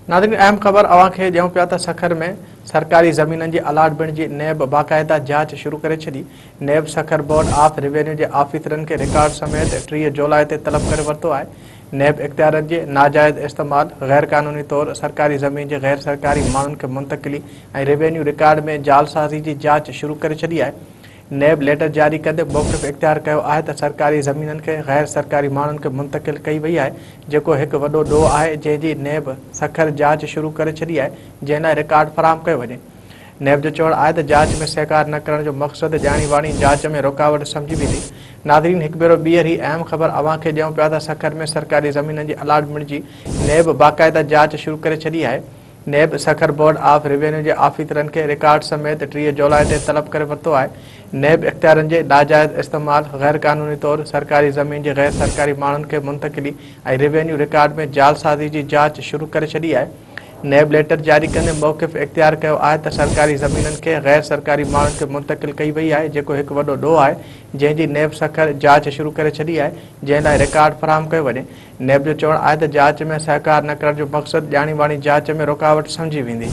नाज़रीन, अहम ख़बर अवां खे ॾियूं पिया त सखर में सरकारी ज़मीननि जी अलाटमेंट जी नैब बाक़ायदा जांच शुरू करे छॾी। नैब सखर बोर्ड ऑफ रेवेन्यू जे ऑफिसरनि खे रिकॉर्ड समेत 3 जुलाई ते तलब करे वरितो आहे। नैब इख्तियारनि जे नाजाइज़ इस्तेमालु, गैर क़ानूनी तौर सरकारी ज़मीन जे गैर सरकारी माण्हुनि खे मुंतक़िली ऐं रेवेन्यू रिकॉर्ड में जालसाज़ी जी जांच शुरू करे छॾी आहे। नैब लेटर जारी कंदे मौक़िफ़ इख्तियार कयो आहे त सरकारी ज़मीननि खे गैर सरकारी माण्हुनि खे मुंतक़िल कई वई आहे, जेको हिकु वॾो ॾोह आहे जंहिंजी नैब सखर जांच शुरू करे छॾी आहे, जंहिं लाइ रिकॉर्ड फ़राहम कयो वञे। नैब जो चवणु आहे त जांच में सहकार न करण जो मक़सदु ॼाणी वाणी जांच में रुकावट सम्झी वेंदी। नाज़रीन, हिकु भेरो ॿीहर ई अहम ख़बर अवां खे ॾियूं पिया त सखर में सरकारी ज़मीननि जी अलाटमेंट जी नैब बाक़ायदा जांच शुरू करे छॾी आहे। नैब सखर बोर्ड ऑफ रेवेन्यू जे ऑफिसरनि खे रिकॉर्ड समेत 3 जुलाई ते तलब करे वरितो आहे। नैब इख्तियारनि जे नाजाइज़ इस्तेमालु, गैर क़ानूनी तौर सरकारी ज़मीन जे गैर सरकारी माण्हुनि खे मुंतक़िली ऐं रेवेन्यू रिकॉर्ड में जालसाज़ी जी जांच शुरू करे छॾी आहे। नैब लेटर जारी कंदे मौक़िफ़ इख्तियार कयो आहे त सरकारी ज़मीननि खे गैर सरकारी माण्हुनि खे मुंतक़िल कई वई आहे, जेको हिकु वॾो ॾोह आहे जंहिंजी नैब सखर जांच शुरू करे छॾी आहे, जंहिं लाइ रिकॉर्ड फ़राहम कयो वञे। नैब जो चवणु आहे त जांच में सहकार न करण जो मक़सदु ॼाणी वाणी जांच में रुकावट सम्झी वेंदी।